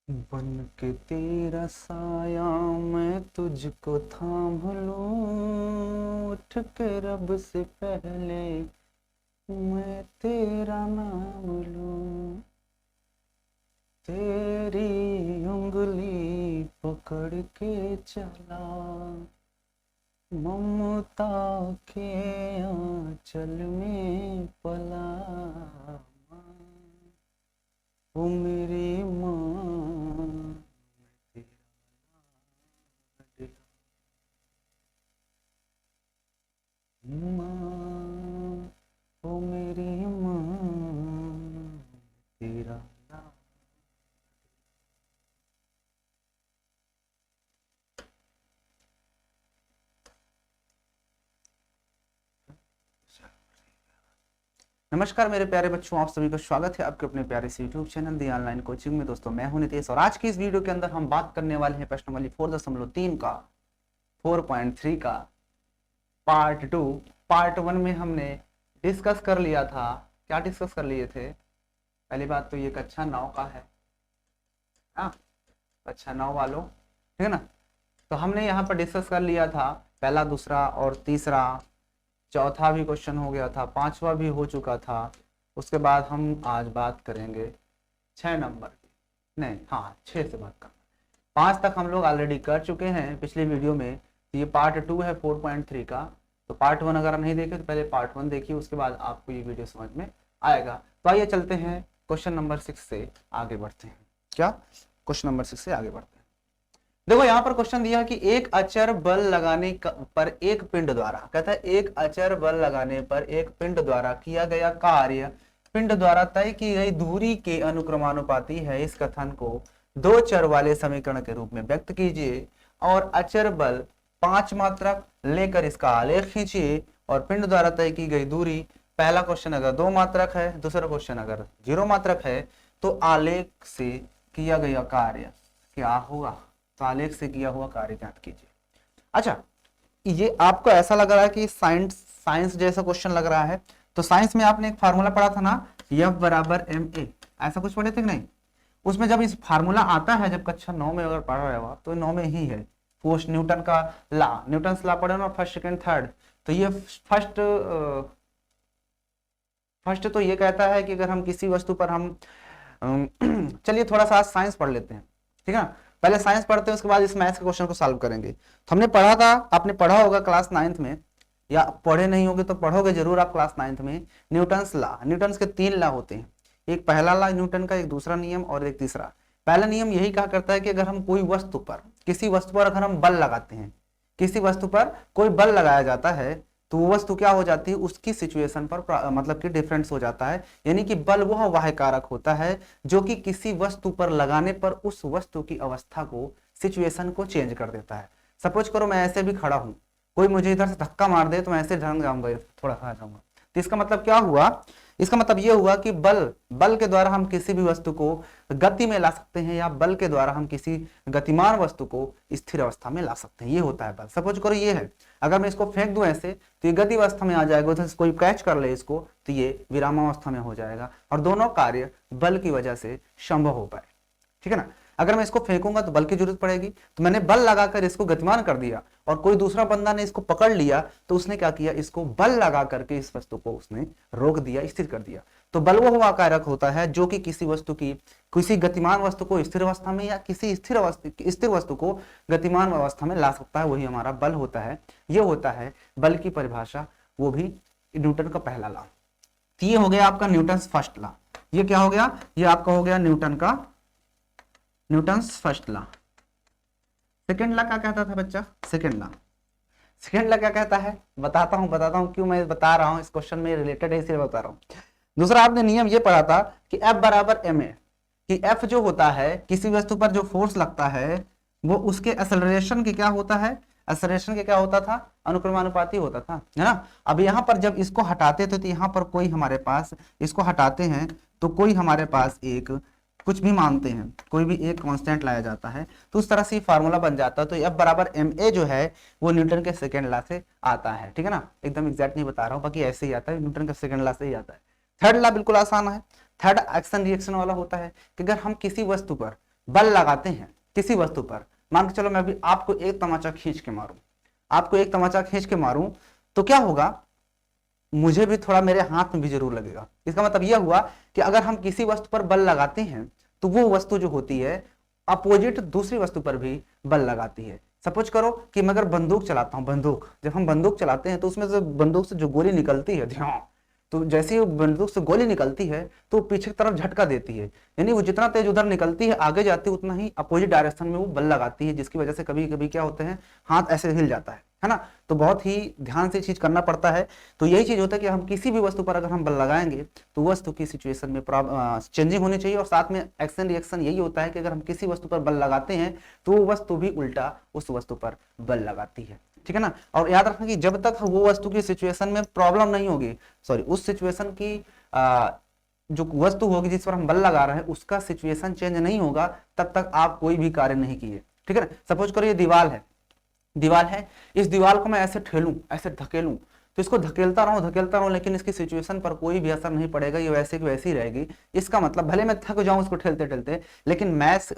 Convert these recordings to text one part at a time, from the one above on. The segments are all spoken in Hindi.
बन के तेरा साया मैं तुझको थाम लूं, उठ के रब से पहले मैं तेरा नाम लूं। तेरी उंगली पकड़ के चला, ममता के आंचल में पला। ओ मेरी माँ, माँ, ओ मेरी माँ, तेरा नाम। नमस्कार मेरे प्यारे बच्चों, आप सभी का स्वागत है आपके अपने प्यारे से यूट्यूब चैनल दी ऑनलाइन कोचिंग में। दोस्तों मैं हूं नितेश और आज की इस वीडियो के अंदर हम बात करने वाले हैं प्रश्नावली 4.3 का 4.3 का पार्ट 2। पार्ट 1 में हमने डिस्कस कर लिया था। क्या डिस्कस कर लिए थे? पहली बात तो ये कक्षा 9 का है। हाँ, कक्षा 9 वालों, ठीक है ना। तो हमने यहाँ पर डिस्कस कर लिया था पहला, दूसरा और तीसरा। चौथा भी क्वेश्चन हो गया था, पांचवा भी हो चुका था। उसके बाद हम आज बात करेंगे 6 नंबर की। नहीं, हाँ, 6 से बात करना। 5 तक हम लोग ऑलरेडी कर चुके हैं पिछले वीडियो में। तो ये पार्ट 2 है 4.3 का। तो पार्ट 1 अगर नहीं देखे तो पहले पार्ट 1 देखिए, उसके बाद आपको ये वीडियो समझ में आएगा। तो आइए चलते हैं क्वेश्चन नंबर 6 से आगे बढ़ते हैं। क्या? क्वेश्चन नंबर 6 से आगे बढ़ते हैं। देखो यहाँ पर क्वेश्चन दिया है कि एक अचर बल लगाने पर एक पिंड द्वारा, कहता है एक अचर बल लगाने पर एक पिंड द्वारा किया गया कार्य पिंड द्वारा तय की गई दूरी के अनुक्रमानुपाती है। इस कथन को दो चर वाले समीकरण के रूप में व्यक्त कीजिए और अचर बल 5 मात्रक लेकर इसका आलेख खींचिए और पिंड द्वारा तय की गई दूरी, पहला क्वेश्चन अगर 2 मात्रक है, दूसरा क्वेश्चन अगर 0 मात्रक है, तो आलेख से किया गया कार्य क्या होगा? तो आलेख से किया हुआ कार्य ज्ञात कीजिए। अच्छा, ये आपको ऐसा लग रहा है कि साइंस जैसा क्वेश्चन लग रहा है। तो साइंस में आपने एक फार्मूला पढ़ा था ना, F बराबर ma, ऐसा कुछ पढ़े थे कि नहीं? उसमें जब इस फार्मूला आता है, जब कक्षा 9 में अगर पढ़ रहे हो तो 9 में ही है। फर्स्ट न्यूटन का लॉ, न्यूटन लॉ पढ़े ना, फर्स्ट सेकंड थर्ड। तो ये फर्स्ट तो ये कहता है कि अगर हम किसी वस्तु पर हम चलिए थोड़ा सा साइंस पढ़ लेते हैं, ठीक है ना। पहले साइंस पढ़ते हैं, उसके बाद इस मैथ्स के क्वेश्चन को सॉल्व करेंगे। तो हमने पढ़ा था, आपने पढ़ा होगा क्लास 9th में, या पढ़े नहीं होगे तो पढ़ोगे जरूर आप क्लास 9th में। न्यूटन्स लॉ, न्यूटन्स के 3 लॉ होते हैं। एक पहला लॉ न्यूटन का, एक दूसरा नियम और एक तीसरा। पहला नियम यही कहा करता है कि अगर हम कोई वस्तु पर, किसी वस्तु पर अगर हम बल लगाते हैं, किसी वस्तु पर कोई बल लगाया जाता है, तो वो वस्तु क्या हो जाती है, उसकी सिचुएशन पर मतलब कि डिफरेंस हो जाता है। यानी कि बल वह वाह्य कारक होता है जो कि किसी वस्तु पर लगाने पर उस वस्तु की अवस्था को, सिचुएशन को चेंज कर देता है। सपोज करो मैं ऐसे भी खड़ा हूं, कोई मुझे इधर से धक्का मार दे तो मैं ऐसे ढंग जाऊंगा, थोड़ा सा जाऊंगा। तो इसका मतलब क्या हुआ? इसका मतलब यह हुआ कि बल के द्वारा हम किसी भी वस्तु को गति में ला सकते हैं, या बल के द्वारा हम किसी गतिमान वस्तु को स्थिर अवस्था में ला सकते हैं। ये होता है बल। सपोज करो ये है, अगर मैं इसको फेंक दूं ऐसे तो ये गति अवस्था में आ जाएगा, उधर से कोई कैच कर ले इसको तो ये विरामावस्था में हो जाएगा, और दोनों कार्य बल की वजह से संभव हो पाए, ठीक है ना। अगर मैं इसको फेंकूंगा तो बल की जरूरत पड़ेगी, तो मैंने बल लगाकर इसको गतिमान कर दिया, और कोई दूसरा बंदा ने इसको पकड़ लिया तो उसने क्या किया, इसको बल लगा करके इस वस्तु को उसने रोक दिया, स्थिर कर दिया। तो बल वो हुआ कारक होता है जो कि किसी वस्तु की, किसी गतिमान वस्तु को स्थिर अवस्था में या किसी स्थिर वस्तु को गतिमान अवस्था में ला सकता है, वही हमारा बल होता है। ये होता है बल की परिभाषा, वो भी न्यूटन का पहला लॉ। तो ये हो गया आपका न्यूटन फर्स्ट लॉ। ये क्या हो गया? ये आपका हो गया Newton first law. Second law क्या कहता था बच्चा? सेकेंड लॉ क्या कहता है? बताता हूं क्यों मैं बता रहा हूं, इस क्वेश्चन में रिलेटेड है इसलिए बता रहा हूं। दूसरा आपने नियम ये पढ़ा था कि F बराबर ma, कि F जो होता है, किसी वस्तु पर जो फोर्स लगता है वो उसके एक्सेलरेशन के क्या होता है, एक्सेलरेशन के क्या होता था, अनुक्रमानुपाती होता था, है ना। अब यहाँ पर जब इसको हटाते थे तो यहाँ पर कोई हमारे पास, इसको हटाते हैं तो कोई हमारे पास एक, कुछ भी मानते हैं, कोई भी एक कांस्टेंट लाया जाता है, तो उस तरह से फार्मूला बन जाता है। तो F बराबर ma जो है वो न्यूटन के सेकेंड लॉ से आता है, ठीक है ना। एकदम एग्जैक्ट नहीं बता रहा हूँ, बाकी ऐसे ही आता है, न्यूटन के सेकेंड लॉ से ही आता है। थर्ड लॉ बिल्कुल आसान है। थर्ड एक्शन रिएक्शन वाला होता है कि अगर हम किसी वस्तु पर बल लगाते हैं किसी वस्तु पर, मान के चलो मैं अभी आपको एक तमाचा खींच के मारूं, आपको एक तमाचा खींच के मारूं तो क्या होगा, मुझे भी थोड़ा मेरे हाथ में भी जरूर लगेगा। इसका मतलब यह हुआ कि अगर हम किसी वस्तु पर बल लगाते हैं तो वो वस्तु जो होती है अपोजिट दूसरी वस्तु पर भी बल लगाती है। सपोज करो कि मैं अगर बंदूक चलाता हूं, बंदूक, जब हम बंदूक चलाते हैं तो उसमें से बंदूक से जो गोली निकलती है ध्यान, तो जैसे ही बंदूक से गोली निकलती है तो पीछे की तरफ झटका देती है, यानी वो जितना तेज उधर निकलती है आगे जाती है उतना ही अपोजिट डायरेक्शन में वो बल लगाती है, जिसकी वजह से कभी कभी क्या होते हैं, हाथ ऐसे हिल जाता है ना। तो बहुत ही ध्यान से चीज करना पड़ता है। तो यही चीज होता है कि हम किसी भी वस्तु पर अगर हम बल लगाएंगे तो वस्तु की सिचुएशन में चेंजिंग होनी चाहिए, और साथ में एक्शन रिएक्शन यही होता है कि अगर हम किसी वस्तु पर बल लगाते हैं तो वो वस्तु भी उल्टा उस वस्तु पर बल लगाती है, ठीक है ना। और याद रखना कि जब तक वो वस्तु की सिचुएशन में प्रॉब्लम नहीं होगी, सॉरी उस सिचुएशन की जो वस्तु होगी जिस पर हम बल लगा रहे हैं उसका सिचुएशन चेंज नहीं होगा, तब तक आप कोई भी कार्य नहीं किए, ठीक है ना। सपोज करो ये दीवार है, दीवार है, इस दीवार को मैं ऐसे ठेलूं, ऐसे धकेलूं, तो इसको धकेलता रहूं, लेकिन इसकी सिचुएशन पर कोई भी असर नहीं पड़ेगा, ये वैसे की वैसी रहेगी। इसका मतलब भले मैं थक जाऊं उसको ठेलते ठेलते, लेकिन मैथ्स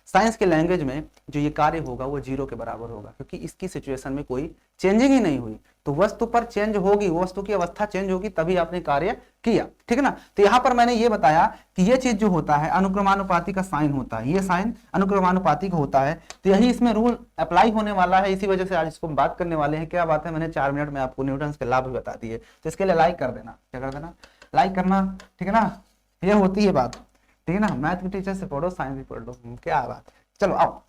साइंस के लैंग्वेज में जो ये कार्य होगा वो जीरो के बराबर होगा, क्योंकि इसकी सिचुएशन में कोई चेंजिंग ही नहीं हुई। तो वस्तु पर चेंज होगी, वस्तु की अवस्था चेंज होगी तभी आपने कार्य किया, ठीक है ना। तो यहाँ पर मैंने ये बताया कि ये चीज जो होता है अनुक्रमानुपाती का साइन होता है, ये साइन अनुक्रमानुपाती का होता है, तो यही इसमें रूल अप्लाई होने वाला है। इसी वजह से आज इसको बात करने वाले हैं। क्या बात है, मैंने 4 मिनट में आपको न्यूटन के लाभ भी बता दिए, तो इसके लिए लाइक कर देना, क्या कर देना, लाइक करना, ठीक है ना। ये होती है बात, ठीक है ना। मैथ के टीचर से पढ़ो, साइंस भी पढ़ लो, क्या बात है। चलो आओ,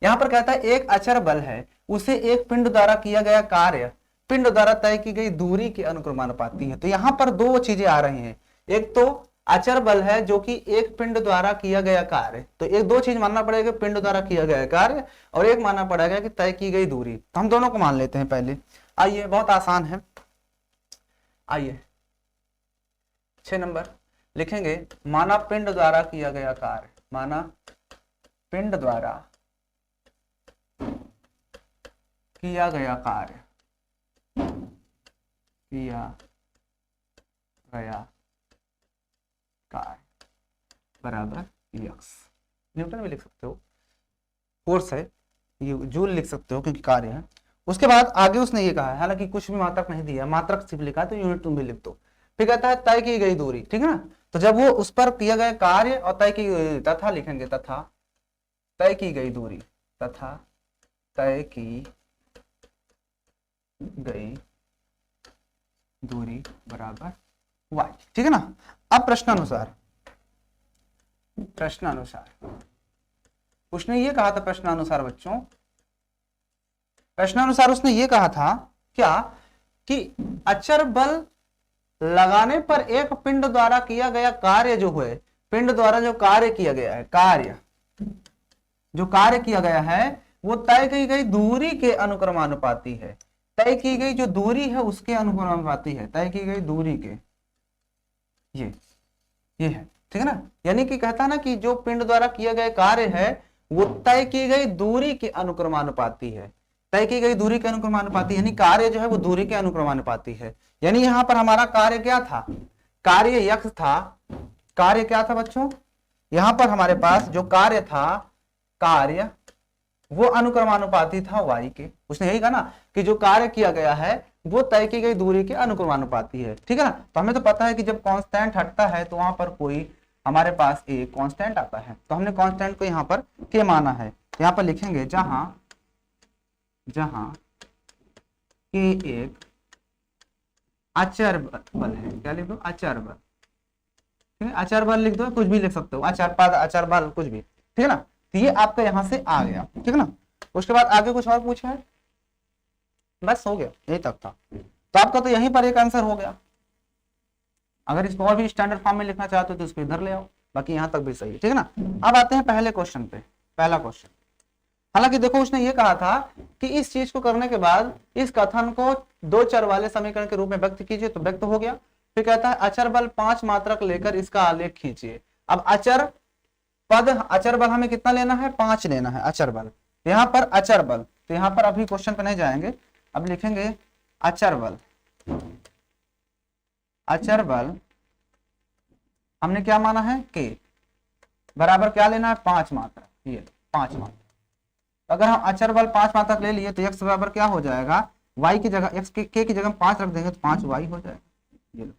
यहाँ पर कहता है एक अचर बल है, उसे एक पिंड द्वारा किया गया कार्य पिंड द्वारा तय की गई दूरी के अनुक्रमानुपाती है। तो यहाँ पर दो चीजें आ रही हैं, एक तो अचर बल है जो कि एक पिंड द्वारा किया गया कार्य, तो एक दो चीज मानना पड़ेगा, पिंड द्वारा किया गया कार्य और एक मानना पड़ेगा कि तय की गई दूरी। तो हम दोनों को मान लेते हैं पहले। आइए, बहुत आसान है, आइए 6 नंबर लिखेंगे, माना पिंड द्वारा किया गया कार्य, माना पिंड द्वारा किया गया कार्य, किया गया कार्य बराबर यक्स। न्यूटन भी लिख सकते हो, फोर्स है, ये जूल लिख सकते हो क्योंकि कार्य है। उसके बाद आगे उसने ये कहा है, हालांकि कुछ भी मात्रक नहीं दिया, मात्रक सिर्फ लिखा है तो यूनिट तुम भी लिख दो। फिर कहता है तय की गई दूरी, ठीक है ना। तो जब वो उस पर किया गया कार्य और तय की, तथा लिखेंगे, तथा तय की गई दूरी, तथा तय की गई दूरी बराबर y, ठीक है ना। अब प्रश्नानुसार, प्रश्नानुसार उसने ये कहा था, प्रश्नानुसार बच्चों, प्रश्नानुसार उसने ये कहा था क्या कि अचर बल लगाने पर एक पिंड द्वारा किया गया कार्य जो है, पिंड द्वारा जो कार्य किया गया है, कार्य जो कार्य किया गया है वो तय की गई दूरी के अनुक्रमानुपाती है, तय की गई जो दूरी है उसके अनुक्रमानुपाती है, तय की गई दूरी के, ये है, ठीक है ना। यानी कि कहता ना कि जो पिंड द्वारा किया गया कार्य है वो तय की गई दूरी के अनुक्रमानुपाती है, तय की गई दूरी के अनुक्रमानुपाती, यानी कार्य जो है वो दूरी के अनुक्रमानुपाती है। यानी यहाँ पर हमारा कार्य क्या था, कार्य यक्स था, कार्य क्या था बच्चों, यहाँ पर हमारे पास जो कार्य था, कार्य वो अनुक्रमानुपाती था y के। उसने यही कहा ना कि जो कार्य किया गया है वो तय की गई दूरी के अनुक्रमानुपाती है, ठीक है ना। तो हमें तो पता है कि जब कांस्टेंट हटता है तो वहां पर कोई हमारे पास एक कांस्टेंट आता है, तो हमने कांस्टेंट को यहाँ पर के माना है। यहाँ पर लिखेंगे जहां जहां के एक अचर बल है, क्या लिख दो, अचर बल, ठीक है, अचर बल लिख दो, कुछ भी लिख सकते हो, अचर पद, अचर बल, कुछ भी, ठीक है ना। तो ये आपका यहां से आ गया, ठीक है ना। उसके बाद आगे कुछ और पूछा है, बस हो गया, यही तक था। तो आपका तो यहीं पर एक आंसर हो गया। अगर इसको और भी स्टैंडर्ड फॉर्म में लिखना चाहते हो तो इसको इधर ले आओ, बाकी यहां तक भी सही है, ठीक है ना। अब आते हैं पहले क्वेश्चन पे। पहला क्वेश्चन, हालांकि देखो उसने ये कहा था कि इस चीज को करने के बाद इस कथन को दो चर वाले समीकरण के रूप में व्यक्त कीजिए, तो व्यक्त हो गया। फिर कहता है अचर बल 5 मात्रक लेकर इसका आलेख खींचिए। अब अचर पद, अचर बल हमें कितना लेना है, 5 लेना है अचर बल। यहाँ पर अचर बल, तो यहाँ पर अभी क्वेश्चन पे नहीं जाएंगे, अब लिखेंगे अचर बल। अचर बल हमने क्या माना है, के बराबर क्या लेना है, 5 मात्रक, ये 5 मात्रक। अगर हम अचर बल 5 मात्रक ले लिए तो x बराबर क्या हो जाएगा, y की जगह x के की जगह 5 रख देंगे तो 5y हो जाएगा। ये लो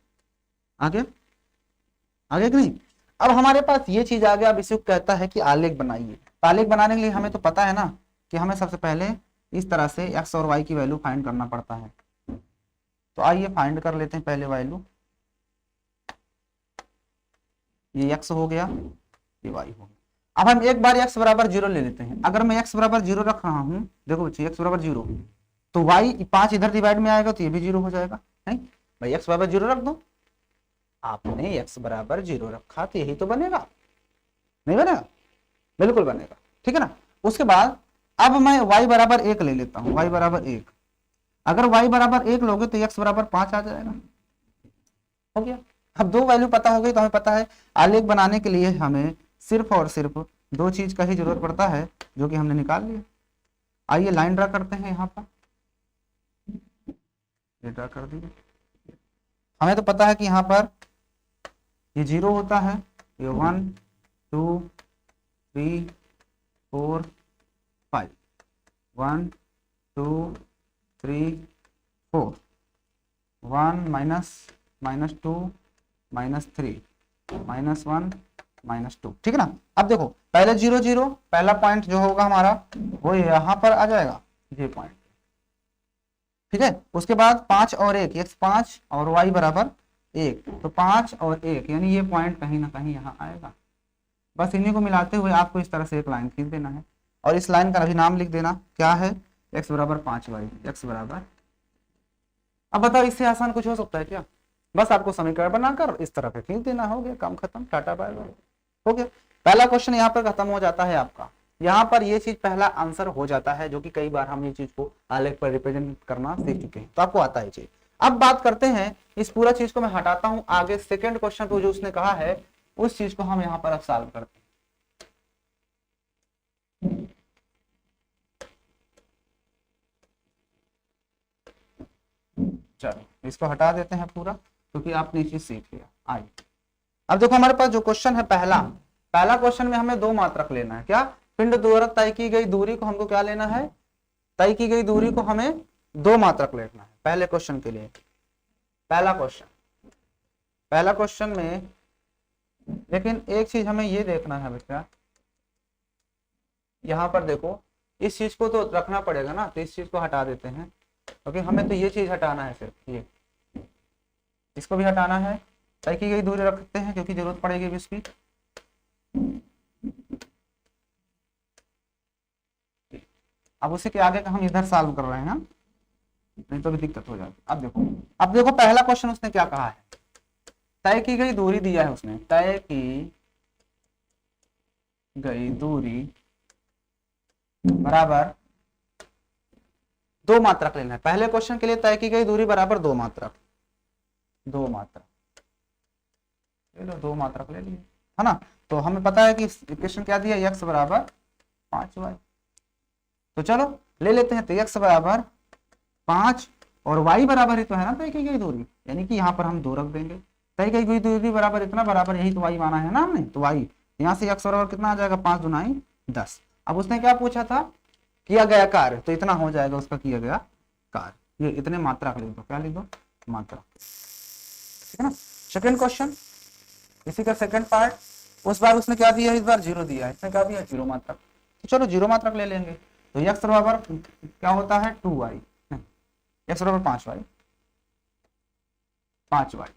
आगे आगे कि नहीं। अब हमारे पास ये चीज आ गया। अब इसे कहता है कि आलेख बनाइए। तो आलेख बनाने के लिए हमें तो पता है ना कि हमें सबसे पहले इस तरह से x और y की वैल्यू फाइंड करना पड़ता है। तो आइए फाइंड कर लेते हैं पहले वैल्यू। ये x हो गया, ये y हो गया। अब हम एक बार x बराबर 0 ले लेते हैं। अगर मैं x बराबर 0 रख रहा हूं, देखो बच्चे x बराबर 0, तो y 5 इधर डिवाइड में आएगा तो ये भी 0 हो जाएगा। नहीं भाई x बराबर 0 रख दो। आपने x बराबर 0 रखा तो यही तो बनेगा, नहीं बनेगा? बिल्कुल बनेगा, ठीक है ना। उसके बाद अब मैं y बराबर 1 ले लेता हूं। y बराबर 1, अगर y बराबर 1 लोगे तो x बराबर 5 आ जाएगा। हो गया। अब दो वैल्यू पता हो गई तो हमें पता है आलेख बनाने के लिए हमें सिर्फ और सिर्फ दो चीज का ही जरूरत पड़ता है, जो कि हमने निकाल लिया। आइए लाइन ड्रा करते हैं। यहाँ पर ये ड्रा कर दीजिए। हमें तो पता है कि यहाँ पर ये 0 होता है, ये 1 2 3 4 5, 1 2 3 4, 1 माइनस 2 -3 -1 -2, ठीक है ना। अब देखो पहले 0 0, पहला पॉइंट जो होगा हमारा वो यहाँ पर आ जाएगा, ये पॉइंट, ठीक है। उसके बाद 5 और 1, x 5 और y बराबर 1, तो 5 और 1 यानी ये पॉइंट कहीं ना कहीं यहाँ आएगा। बस इन्हीं को मिलाते हुए आपको इस तरह से एक लाइन खींच देना है और इस लाइन का अभी नाम लिख देना, क्या है, x बराबर 5y, x बराबर। अब बताओ इससे आसान कुछ हो सकता है क्या? बस आपको समीकरण बनाकर इस तरह पे खींच देना, हो गया काम खत्म, टाटा बाय बाय, हो गया। पहला क्वेश्चन यहाँ पर खत्म हो जाता है आपका। यहाँ पर ये चीज पहला आंसर हो जाता है, जो कि कई बार हम ये चीज को आलेख पर रिप्रेजेंट करना सीख चुके हैं, तो आपको आता है चीज। अब बात करते हैं, इस पूरा चीज को मैं हटाता हूं, आगे सेकंड क्वेश्चन को जो उसने कहा है उस चीज को हम यहाँ पर अब सॉल्व करते हैं। चलो इसको हटा देते हैं पूरा, क्योंकि आपने ये चीज सीख लिया। आइए अब देखो हमारे पास जो क्वेश्चन है पहला क्वेश्चन में हमें 2 मात्रक लेना है। क्या? पिंड द्वारा तय की गई दूरी को हमको क्या लेना है? तय की गई दूरी को हमें 2 मात्रक लेना है पहले क्वेश्चन के लिए। पहला क्वेश्चन में लेकिन एक चीज हमें ये देखना है बेटा, यहाँ पर देखो इस चीज को तो रखना पड़ेगा ना, तो इस चीज को हटा देते हैं, क्योंकि हमें तो ये चीज हटाना है, सिर्फ ये, इसको भी हटाना है। तय की गई दूरी रखते हैं क्योंकि जरूरत पड़ेगी भी इसकी। अब उसी के आगे का हम इधर सॉल्व कर रहे हैं, नहीं तो भी दिक्कत हो जाती। अब देखो पहला क्वेश्चन उसने क्या कहा है, तय की गई दूरी दिया है उसने, तय की गई दूरी बराबर 2 मात्रक लेना है। पहले क्वेश्चन के लिए तय की गई दूरी बराबर 2 मात्रक, 2 मात्रक ले लो, 2 मात्रक ले लिए, है ना। तो हमें पता है कि इक्वेशन क्या दिया, x बराबर 5y। तो चलो ले लेते हैं, तो x बराबर 5 और y बराबर ही तो है ना तय की गई दूरी, यानी कि यहाँ पर हम 2 रख देंगे। तय की गई दूरी बराबर इतना, बराबर यही तो y माना है ना हमने, तो y यहाँ से x बराबर कितना आ जाएगा, 5 दूनाई 10। अब उसने क्या पूछा था, किया गया कार्य, तो इतना हो जाएगा उसका किया गया कार्य। ये इतने मात्रक लिख दो, क्या लिख दो, मात्रक, ठीक है ना। सेकंड क्वेश्चन, इसी का सेकंड पार्ट, उस बार उसने क्या दिया, इस बार 0 दिया है, इसने क्या दिया, 0 मात्रक। तो चलो 0 मात्रक ले लेंगे। तो x बराबर क्या होता है, 2y, x बराबर 5y।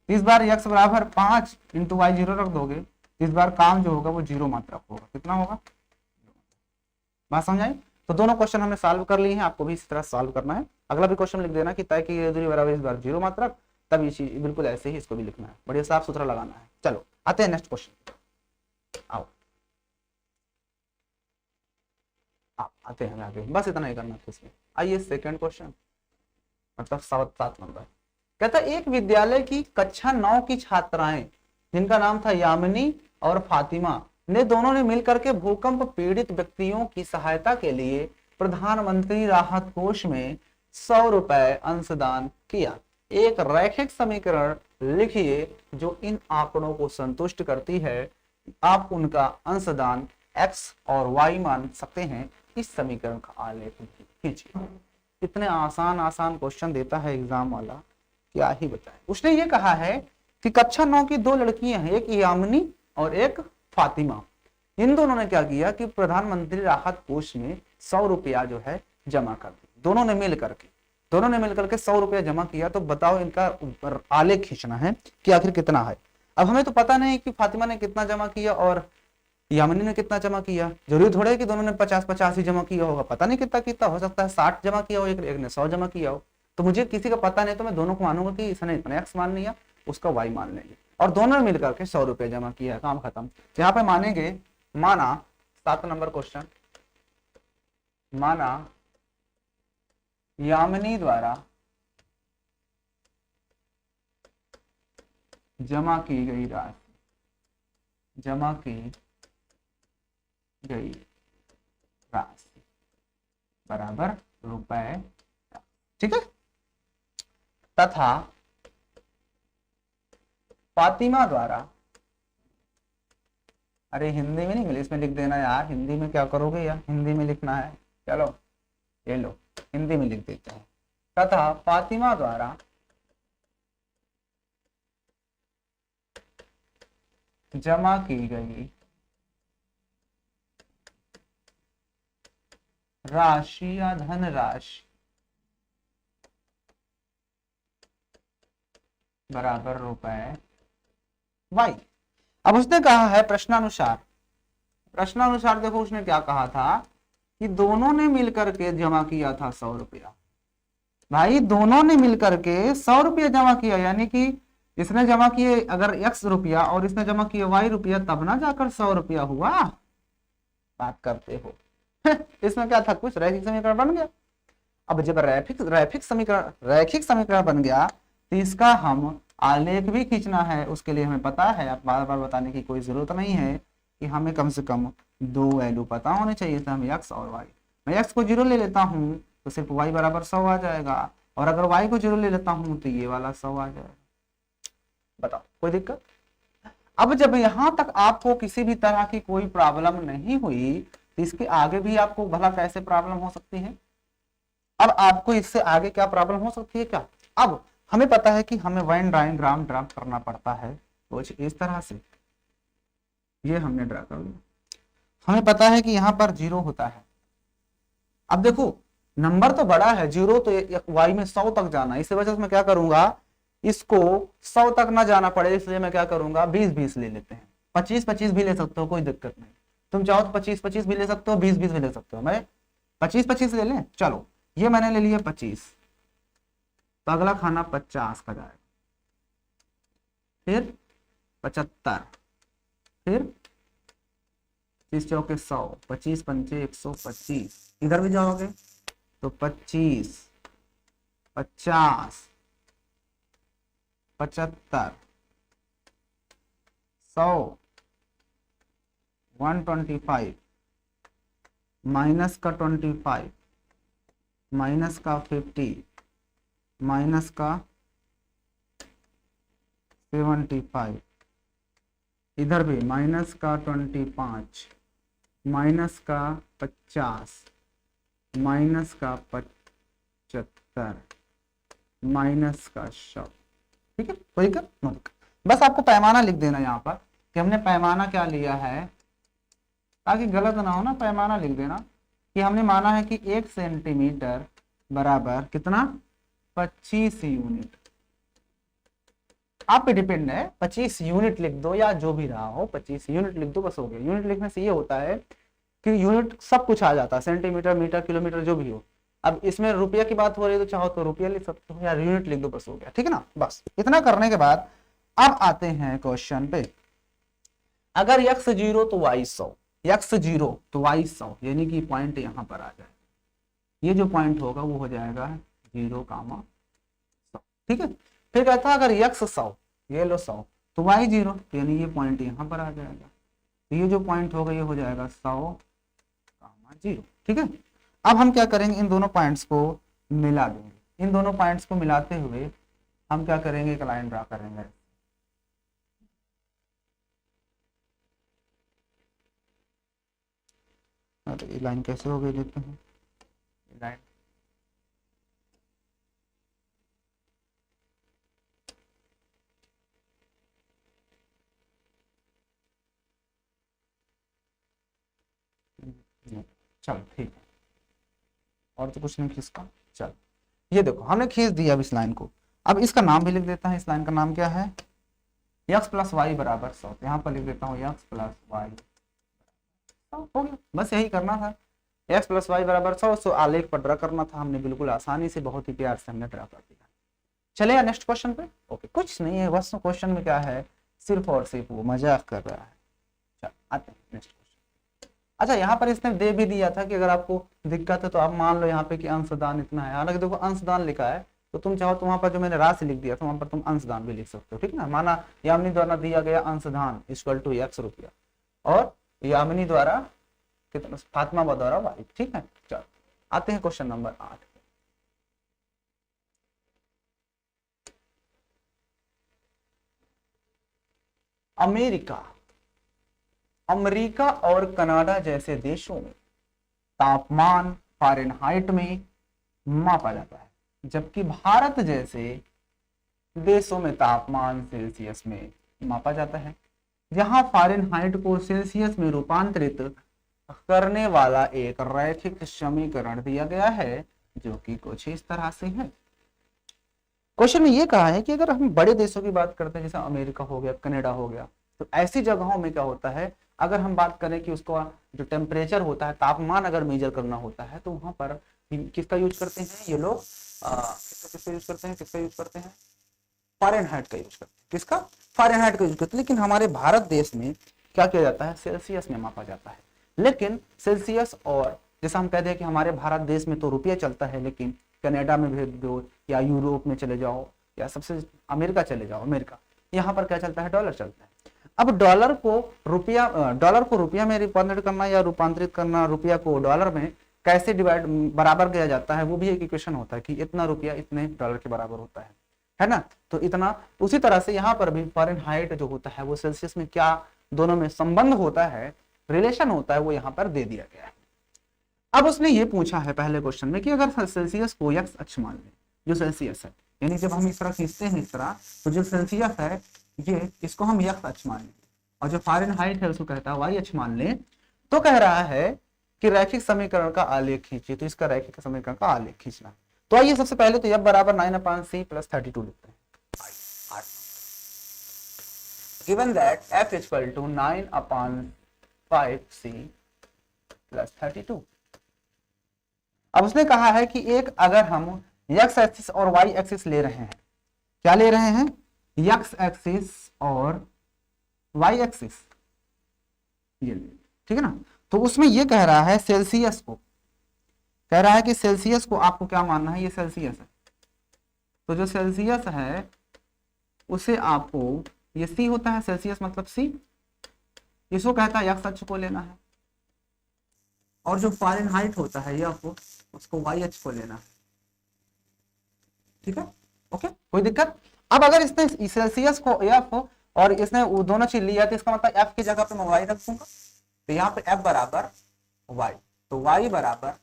इस बार x बराबर 5 इंटू y 0 रख दोगे, इस बार काम जो होगा वो 0 मात्रक होगा। कितना होगा, बात समझ आई। तो दोनों क्वेश्चन हमने सॉल्व कर लिए हैं, आपको भी इसी तरह सॉल्व करना है। अगला भी क्वेश्चन लिख देना कि तय की गई दूरी बराबर इस बार 0 मात्रक, तब ये चीज बिल्कुल ऐसे ही इसको भी लिखना है, बढ़िया साफ सुथरा लगाना है। चलो आते हैं नेक्स्ट क्वेश्चन, आओ आते हैं आगे, बस इतना ही करना था इसमें। आइए सेकंड क्वेश्चन, मतलब 7 नंबर। कहता है एक विद्यालय की कक्षा 9 की छात्राएं, जिनका नाम था यामिनी और फातिमा, ने दोनों ने मिलकर के भूकंप पीड़ित व्यक्तियों की सहायता के लिए प्रधानमंत्री राहत कोष में 100 रुपए अंशदान किया। एक रैखिक समीकरण लिखिए जो इन आंकड़ों को संतुष्ट करती है, आप उनका अंशदान x और y मान सकते हैं, इस समीकरण का आलेख खींचिए। इतने आसान आसान क्वेश्चन देता है एग्जाम वाला, क्या ही बताएं। उसने ये कहा है कि कक्षा 9 की 2 लड़कियां हैं, एक यामिनी और एक फातिमा। इन दोनों ने क्या किया कि प्रधानमंत्री राहत कोष में 100 रुपया जो है जमा कर दिया। दोनों ने मिलकर के 100 रुपया जमा किया। तो बताओ इनका ऊपर आलेख खींचना है कि आखिर कितना है। अब हमें तो पता नहीं कि फातिमा ने कितना जमा किया और यामिनी ने कितना जमा किया। जरूरी थोड़ा है कि दोनों ने 50-50 ही जमा किया होगा, पता नहीं कितना कितना हो सकता है, 60 जमा किया हो, एक ने 100 जमा किया हो। तो मुझे किसी का पता नहीं, तो मैं दोनों को मानूंगा कि इसने इतना x मान लिया, उसका y मान लेंगे, और दोनों ने मिलकर के 100 रुपया जमा किया, काम खत्म। यहाँ पे मानेंगे, माना 7 नंबर क्वेश्चन, माना यामिनी द्वारा जमा की गई राशि बराबर रुपए, ठीक है। तथा फातिमा द्वारा, अरे हिंदी में नहीं इंग्लिश में लिख देना यार, हिंदी में क्या करोगे यार, हिंदी में लिखना है। चलो ये लो, हिंदी में लिख देते हैं। तथा फातिमा द्वारा जमा की गई राशि या धनराशि बराबर रुपए y। अब उसने कहा है प्रश्नानुसार देखो उसने क्या कहा था कि दोनों ने मिलकर के जमा किया था 100 रुपया। भाई दोनों ने मिलकर के 100 रुपया जमा किया, यानी कि इसने जमा किए अगर x रुपया और इसने जमा किए y रुपया, तब ना जाकर 100 रुपया हुआ। बात करते हो इसमें क्या था, कुछ रैखिक समीकरण बन गया। अब जब रैखिक समीकरण बन गया तो इसका हम आलेख भी खींचना है। उसके लिए हमें पता है, आप बार बार बताने की कोई जरूरत नहीं है कि हमें कम से कम 2 वैल्यू पता होने चाहिए था, हमें x और y। मैं x को 0 ले लेता हूँ तो सिर्फ y बराबर 100 आ जाएगा, और अगर y को 0 ले लेता हूँ तो ये वाला 100 आ जाएगा। बताओ कोई दिक्कत। अब जब यहां तक आपको किसी भी तरह की कोई प्रॉब्लम नहीं हुई, तो इसके आगे भी आपको भला कैसे प्रॉब्लम हो सकती है। अब आपको इससे आगे क्या प्रॉब्लम हो सकती है क्या। अब हमें पता है कि हमें वेन डायग्राम ड्रा करना पड़ता है कुछ इस तरह से, ये हमने ड्रा कर लिया। हमें पता है कि यहाँ पर 0 होता है। अब देखो नंबर तो बड़ा है 0, तो y में 100 तक जाना, इस वजह से मैं क्या करूंगा, इसको 100 तक ना जाना पड़े, इसलिए मैं क्या करूंगा 20-20 ले लेते हैं। 25-25 भी ले सकते हो, कोई दिक्कत नहीं। तुम चाहो तो 25-25 भी ले सकते हो, 20-20 भी ले सकते हो। मैं 25-25 ले लें, चलो ये मैंने ले लिया 25, तो अगला खाना 50 का जाएगा, फिर 75, फिर 25 चौके 100, 25 पंचे 125, इधर भी जाओगे तो 25, 50, 75, 100, 125, माइनस का 25, माइनस का 50, माइनस का 75, इधर भी माइनस का 25, माइनस का 50, माइनस का 75, माइनस का 100। ठीक है, कोई दिक्कत नहीं। बस आपको पैमाना लिख देना यहाँ पर कि हमने पैमाना क्या लिया है, ताकि गलत ना हो ना, पैमाना लिख देना कि हमने माना है कि 1 सेंटीमीटर बराबर कितना, 25 यूनिट। आप पे डिपेंड है, 25 यूनिट लिख दो या जो भी रहा हो, 25 यूनिट लिख दो बस हो गया। यूनिट लिखने से ये होता है कि यूनिट सब कुछ आ जाता है, सेंटीमीटर, मीटर, किलोमीटर जो भी हो। अब इसमें रुपया की बात हो रही है तो चाहो तो रुपया लिख सकते हो या यूनिट लिख दो, बस हो गया। ठीक है ना। बस इतना करने के बाद अब आते हैं क्वेश्चन पे। अगर x 0 तो y 100, x 0 तो y 100, यानी कि पॉइंट यहाँ पर आ जाए, ये जो पॉइंट होगा वो हो जाएगा 0, 100। ठीक है। फिर कहता है अगर x 100, ये लो 100, तो y 0, यानी ये पॉइंट यहाँ पर आ जाएगा, तो ये जो पॉइंट होगा ये हो जाएगा 100, 0। ठीक है। अब हम क्या करेंगे, इन दोनों पॉइंट्स को मिला देंगे। इन दोनों पॉइंट्स को मिलाते हुए हम क्या करेंगे, एक लाइन ड्रा करेंगे। अरे ये लाइन कैसे हो गई देखते हैं। लाइन चल ठीक है, और तो कुछ नहीं खींचता। चल ये देखो हमने खींच दिया अब इस लाइन को। अब इसका नाम भी लिख देता है। इस लाइन का नाम क्या है? x प्लस वाई बराबर 100। यहाँ पर लिख देता हूँ x प्लस वाई हो गया। बस यही करना था, x प्लस वाई बराबर 100। सो आलेख पर ड्रा करना था हमने, बिल्कुल आसानी से, बहुत ही प्यार से हमने ड्रा कर दिया। चलेगा नेक्स्ट क्वेश्चन पे। ओके, कुछ नहीं है, बस क्वेश्चन में क्या है, सिर्फ और सिर्फ वो मजाक कर रहा है। चल आते हैं नेक्स्ट क्वेश्चन। अच्छा, यहाँ पर इसने दे भी दिया था कि अगर आपको दिक्कत है तो आप मान लो यहाँ पे कि अंशदान इतना है। हालांकि देखो अंशदान लिखा है, तो तुम चाहो तो वहां पर जो मैंने राशि लिख दिया था वहां पर तुम अंशदान भी लिख सकते हो, ठीक ना। माना यामिनी द्वारा दिया गया अंशदान इक्वल टू x रुपया, और यामिनी द्वारा कितना, फातिमा द्वारा y, ठीक है। चलो आते हैं क्वेश्चन नंबर 8। अमेरिका और कनाडा जैसे देशों में तापमान फ़ारेनहाइट में मापा जाता है, जबकि भारत जैसे देशों में तापमान सेल्सियस में मापा जाता है। यहाँ फ़ारेनहाइट को सेल्सियस में रूपांतरित करने वाला एक रैखिक समीकरण दिया गया है, जो कि कुछ इस तरह से है। क्वेश्चन में ये कहा है कि अगर हम बड़े देशों की बात करते हैं, जैसे अमेरिका हो गया, कनाडा हो गया, तो ऐसी जगहों में क्या होता है, अगर हम बात करें कि उसको जो टेम्परेचर होता है, तापमान अगर मेजर करना होता है, तो वहां पर किसका यूज करते हैं ये लोग, किसका यूज करते हैं, फ़ारेनहाइट का यूज करते हैं। किसका? फ़ारेनहाइट का यूज करते हैं। लेकिन हमारे भारत देश में क्या किया जाता है, सेल्सियस में मापा जाता है। लेकिन सेल्सियस, और जैसा हम कहते हैं कि हमारे भारत देश में तो रुपया चलता है, लेकिन कनाडा में भेज दो या यूरोप में चले जाओ या सबसे अमेरिका चले जाओ, अमेरिका, यहाँ पर क्या चलता है, डॉलर चलता है। अब डॉलर को रुपया में रूपांतरित करना या रूपांतरित करना रुपया को डॉलर में कैसे डिवाइड बराबर किया जाता है, वो भी एक इक्वेशन होता है कि इतना रुपया इतने डॉलर के बराबर होता है ना। तो इतना, उसी तरह से यहाँ पर भी फ़ारेनहाइट जो होता है वो सेल्सियस में क्या दोनों में संबंध होता है, रिलेशन होता है, वो यहाँ पर दे दिया गया है। अब उसने ये पूछा है पहले क्वेश्चन में कि अगर सेल्सियस को x अक्ष मान लें, जो सेल्सियस है, यानी जब हम इस तरह खींचते हैं इस तरह, तो जो सेल्सियस है ये, इसको हम x अक्ष मान लें, और जो फ़ारेनहाइट है उसको कहता है y अक्ष मान लें, तो कह रहा है कि रैखिक समीकरण का आलेख खींचिए। तो इसका रैखिक समीकरण का आलेख खींचना, तो आइए सबसे पहले तो f बराबर 9/c + 32 लिखते हैं। Given that f equal to 9/5c + 32। अब उसने कहा है कि एक, अगर हम x एक्सिस और y एक्सिस ले रहे हैं, क्या ले रहे हैं, x एक्सिस और y एक्सिस, ये ठीक है ना। तो उसमें ये कह रहा है सेल्सियस को, कह रहा है कि सेल्सियस को आपको क्या मानना है, ये सेल्सियस है। तो जो सेल्सियस है उसे आपको, ये C होता है, सेल्सियस मतलब C, इसको कहता है x अक्ष को लेना है, और जो फ़ारेनहाइट होता है ये आपको, उसको y अक्ष को लेना है, ठीक है। ओके, कोई दिक्कत? अब अगर इसने सेल्सियस को f और इसने वो दोनों चीज लिया, तो इसका मतलब f की जगह पे मैं y रख दूंगा, तो यहाँ पे f बराबर y, तो y बराबर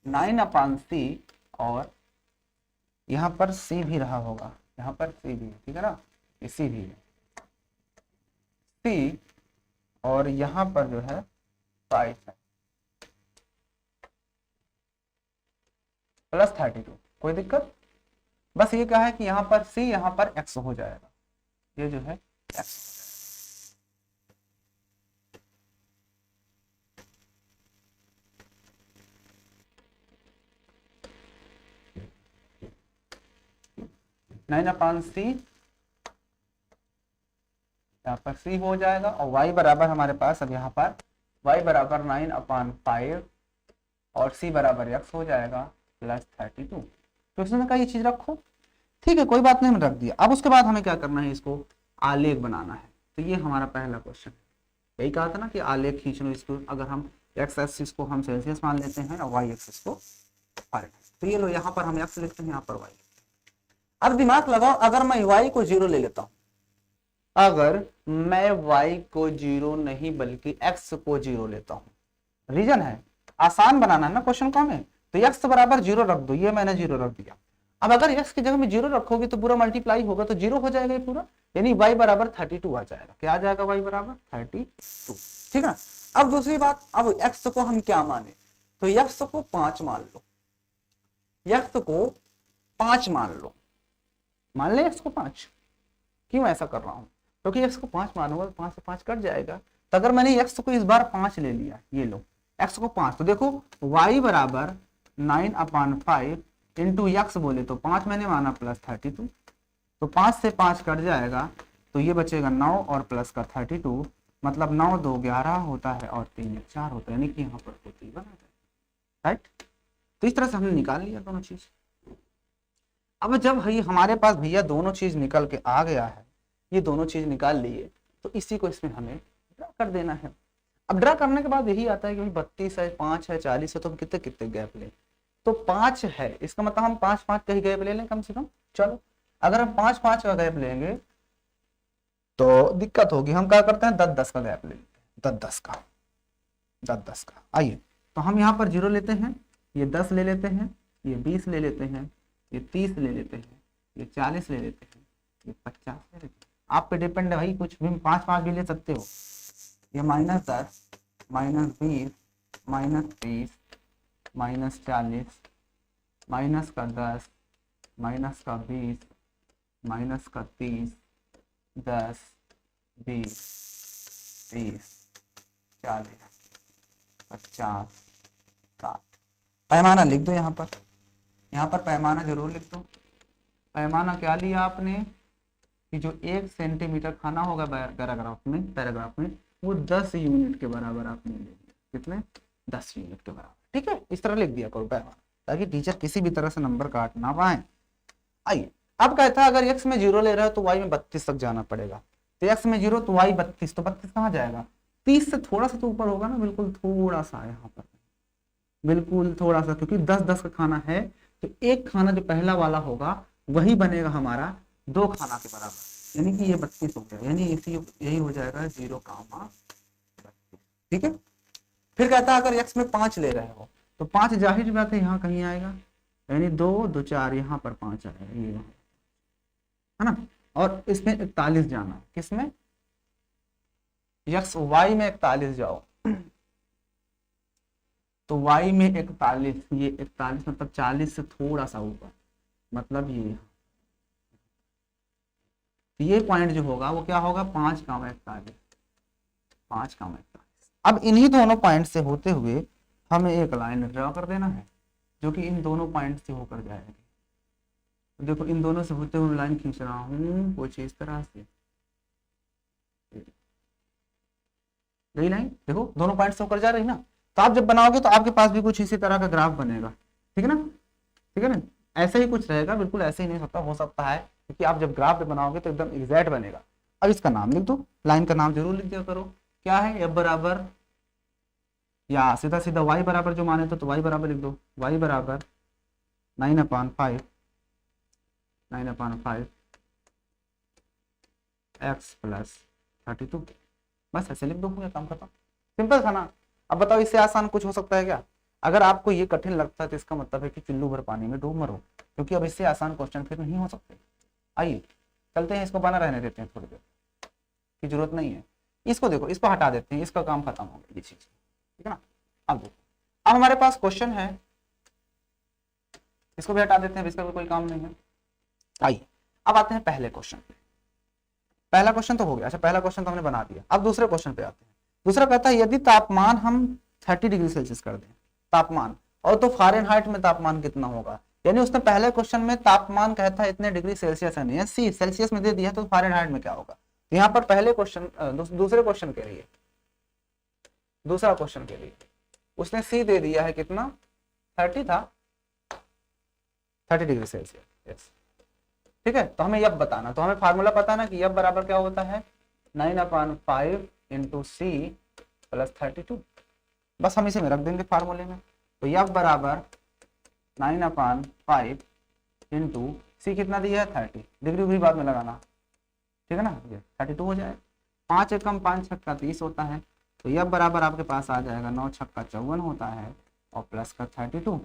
9/c, और यहाँ पर c भी रहा होगा, यहाँ पर c भी है, ठीक है ना, c भी है, c, और यहाँ पर जो है 5 है +32। कोई दिक्कत? बस ये कहा है कि यहाँ पर c, यहाँ पर x हो जाएगा, ये जो है x। 9/c, यहाँ पर c हो जाएगा, और y बराबर हमारे पास, अब यहाँ पर y बराबर 9/5 और c बराबर x हो जाएगा +32। तो इसने कहा ये चीज रखो, ठीक है, कोई बात नहीं, रख दिया। अब उसके बाद हमें क्या करना है, इसको आलेख बनाना है। तो ये हमारा पहला क्वेश्चन, यही कहा था ना कि आलेख खींच लो इसको। अगर हम x एक्सिस को हम सेल्सियस मान लेते हैं और y एक्सिस को फ़ारेनहाइट, तो ये लो, यहाँ पर हम x लिखते हैं, यहाँ पर y। अब दिमाग लगाओ, अगर मैं y को 0 ले लेता हूं, अगर मैं y को 0 नहीं बल्कि x को 0 लेता हूं, रीजन है आसान बनाना है ना क्वेश्चन को हमें, तो x बराबर 0 रख दो, ये मैंने 0 रख दिया। अब अगर x की जगह में 0 रखोगे तो पूरा मल्टीप्लाई होगा तो 0 हो जाएगा ये पूरा, यानी y बराबर 32 आ जाएगा। क्या आ जाएगा? y बराबर 32। ठीक है ना। अब दूसरी बात, अब x को हम क्या माने, तो x को 5 मान लो, x को 5 मान लो, मान ले x को 5। क्यों ऐसा कर रहा हूं? क्योंकि x को 5 मानूंगा तो 5 से 5 कट जाएगा। तो अगर मैंने x को इस बार 5 ले लिया, ये लो x को 5, तो देखो y बराबर 9/5 इंटू एक्स बोले तो 5 मैंने माना प्लस 32, तो 5 से 5 कट जाएगा तो ये बचेगा 9 और प्लस का 32, मतलब 9 2 11 होता है और 3 1 4 होता है, यानी कि यहाँ पर 40 बना है। राइट। तो इस तरह से हमने निकाल लिया दोनों चीज। अब जब हमारे पास भैया दोनों चीज निकल के आ गया है, ये दोनों चीज निकाल लिए, तो इसी को इसमें हमें ड्रा कर देना है। अब ड्रा करने के बाद यही आता है कि 32 है, 5 है, 40 है, तो हम कितने कितने गैप लें, तो 5 है, इसका मतलब हम 5 5 का ही गैप ले लें कम से कम। चलो अगर हम 5 5 का गैप लेंगे तो दिक्कत होगी, हम क्या करते हैं 10 10 का गैप ले लेते हैं, 10 10 का, 10 10 का। आइए तो हम यहाँ पर 0 लेते हैं, ये 10 ले लेते हैं, ये 20 ले लेते हैं, ये 30 ले लेते हैं, ये 40 ले लेते हैं, ये 50 ले लेते हैं। आप पे डिपेंड है भाई, कुछ भी 5 5 भी ले सकते हो। ये -10 -20 -30 -40 माइनस का 10 माइनस का 20 माइनस का 30 10 20 30 40 50 60। पैमाना लिख दो यहाँ पर पैमाना जरूर लिख दो। पैमाना क्या लिया आपने कि जो 1 सेंटीमीटर खाना होगा पैराग्राफ में वो 10 यूनिट के बराबर आपने ले लिया। कितने? 10 यूनिट के बराबर। ठीक है, इस तरह लिख दिया करो पैमाना, ताकि टीचर किसी भी तरह से नंबर काट ना पाए। आइए अब कहता है अगर x में 0 ले रहा है तो y में 32 तक जाना पड़ेगा। तो x में 0 तो y 32, तो 32 कहाँ जाएगा? 30 से थोड़ा सा तो ऊपर होगा ना, बिल्कुल थोड़ा सा यहाँ पर, बिल्कुल थोड़ा सा, क्योंकि 10 10 का खाना है तो एक खाना जो पहला वाला होगा वही बनेगा हमारा 2 खाना के बराबर, यानी कि ये 32 हो गया, यानी यही हो जाएगा 0,32। ठीक है। फिर कहता है अगर x में 5 ले रहे हो तो 5 जाहिर बात है यहाँ कहीं आएगा, यानी 2 2 4 यहाँ पर 5 आएगा, ये है ना। और इसमें 41 जाना है, किसमें? x y में 41 जाओ तो y में 41, ये 41 मतलब 40 से थोड़ा सा ऊपर, मतलब ये पॉइंट जो होगा वो क्या होगा? 5,41, 5,41। अब इन्हीं दोनों पॉइंट से होते हुए हमें एक लाइन ड्रा कर देना है जो कि इन दोनों पॉइंट से होकर जाएगी। तो देखो इन दोनों से होते हुए लाइन खींच रहा हूँ कुछ इस तरह से, यही लाइन देखो दोनों पॉइंट से होकर जा रही ना। तो आप जब बनाओगे तो आपके पास भी कुछ इसी तरह का ग्राफ बनेगा। ठीक है ना, ठीक है ना, ऐसे ही कुछ रहेगा, बिल्कुल ऐसे ही नहीं हो सकता है, क्योंकि आप जब ग्राफ बनाओगे तो एकदम एग्जैक्ट बनेगा। अब इसका नाम लिख दो, लाइन का नाम जरूर लिख दिया करो। क्या है? f बराबर, या सीधा सीधा y बराबर जो माने तो y बराबर लिख दो, y बराबर 9/5 x प्लस 32। बस ऐसे लिख दो, पूरा काम खत्म, सिंपल था ना। अब बताओ इससे आसान कुछ हो सकता है क्या? अगर आपको ये कठिन लगता है तो इसका मतलब है कि चुल्लू भर पानी में डूब मरो, क्योंकि अब इससे आसान क्वेश्चन फिर नहीं हो सकते। आइए चलते हैं, इसको बना रहने देते हैं, थोड़ी देर की जरूरत नहीं है। इसको देखो, इसको हटा देते हैं, इसका काम खत्म हो गया ये चीज। ठीक है ना। अब देखो, अब हमारे पास क्वेश्चन है, इसको भी हटा देते हैं, इसका कोई काम नहीं है। आइए अब आते हैं पहले क्वेश्चन पे। पहला क्वेश्चन तो हो गया, अच्छा पहला क्वेश्चन तो हमने बना दिया। अब दूसरे क्वेश्चन पे आते हैं। दूसरा कहता है यदि तापमान हम 30 डिग्री सेल्सियस कर दें तापमान, और तो फारेनहाइट में तापमान कितना होगा? यानी उसने पहले क्वेश्चन में तापमान कहता है इतने डिग्री सेल्सियस है, नहीं है, सी सेल्सियस में दे दिया, तो फारेनहाइट में क्या होगा? यहाँ पर पहले क्वेश्चन दूसरे क्वेश्चन के लिए, दूसरा क्वेश्चन के लिए उसने सी दे दिया है कितना? 30 था, 30 डिग्री सेल्सियस। यस ठीक है। तो हमें यब बताना, तो हमें फार्मूला पता ना कि यब बराबर क्या होता है? 9/5 इंटू सी प्लस 32। बस हम इसे में रख देंगे फार्मूले में। तो यब बराबर 9/5 इंटू सी कितना दिया है? 30, डिग्री भी बाद में लगाना, ठीक है ना, ये 32 हो जाए। 5 एकम 5 छक्का 30 होता है, तो यब बराबर आपके पास आ जाएगा 9 छक्का 54 होता है, और प्लस का 32।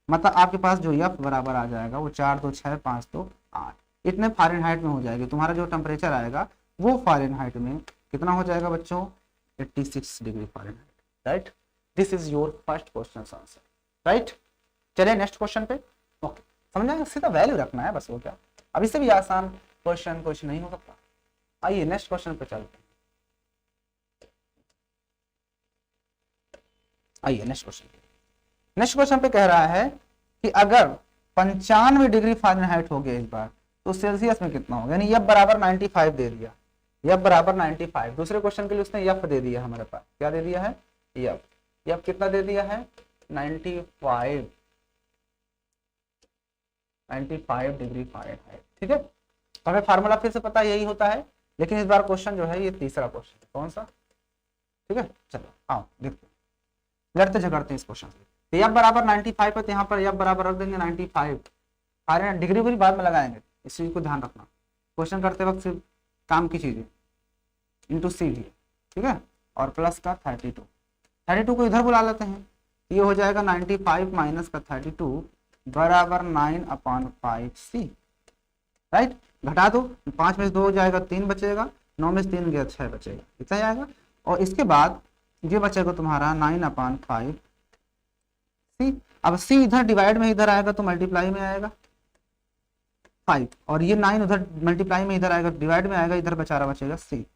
मतलब आपके पास जो एफ बराबर आ जाएगा वो 4 2 6 5 2 8 इतने फ़ारेनहाइट में हो जाएगी। तुम्हारा जो टेम्परेचर आएगा वो फ़ारेनहाइट में कितना हो जाएगा बच्चों, 86 degree Fahrenheit. Right, this is your first question answer. Right, चलिए नेक्स्ट क्वेश्चन पे। ओके, समझा, सीधा वैल्यू रखना है बस, वो क्या, अब इससे भी आसान क्वेश्चन कुछ नहीं हो सकता। आइए नेक्स्ट क्वेश्चन पे चलते हैं। आइए नेक्स्ट क्वेश्चन पे कह रहा है कि अगर 95 डिग्री फ़ारेनहाइट हो गया इस बार तो सेल्सियस में कितना होगा, यानी एफ बराबर 95 दे दिया, एफ बराबर 95। दूसरे क्वेश्चन के लिए उसने एफ दे दिया, हमारे पास क्या दे दिया है, एफ। एफ कितना दे दिया है, 95 डिग्री फ़ारेनहाइट। ठीक है, हमें फार्मूला फिर से पता यही होता है, लेकिन इस बार क्वेश्चन जो है ये तीसरा क्वेश्चन है। कौन सा, ठीक है, चलो आओ देखते हैं, लड़ते झगड़ते हैं इस क्वेश्चन से। तो एफ बराबर 95 है, तो यहाँ पर एफ बराबर रख देंगे 95। फ़ारेनहाइट डिग्री भी बाद में लगाएंगे, इस चीज को ध्यान रखना, क्वेश्चन करते वक्त सिर्फ काम की चीजें इंटू सी भी, ठीक है, और प्लस का 32 को इधर बुला लेते हैं, ये हो जाएगा 95 माइनस का 32 बराबर 9/5 सी। राइट, घटा दो, 5 में से 2 हो जाएगा, 3 बचेगा, 9 में से 3 गया 6 बचेगा, इतना जाएगा। और इसके बाद ये बचेगा तुम्हारा 9/5 सी। अब सी इधर डिवाइड में इधर आएगा तो मल्टीप्लाई में आएगा 5, और ये 9 उधर मल्टीप्लाई में इधर आएगा, डिवाइड में आएगा, इधर बेचारा बचेगा सी।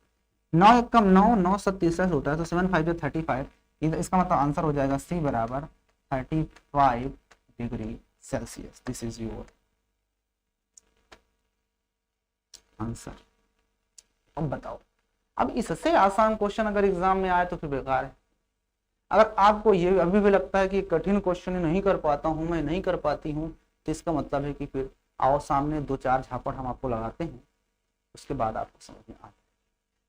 9 एकम 9, 9 7 30 होता है, तो 7 5 35, इसका मतलब आंसर हो जाएगा सी बराबर 35 degree Celsius. This is your answer. अब बताओ, अब इससे आसान क्वेश्चन अगर एग्जाम में आए तो फिर बेकार है। अगर आपको ये अभी भी लगता है कि कठिन क्वेश्चन नहीं कर पाता हूं, मैं नहीं कर पाती हूं, तो इसका मतलब है कि फिर आओ सामने 2-4 झापड़ हम आपको लगाते हैं, उसके बाद आपको समझ में आता है।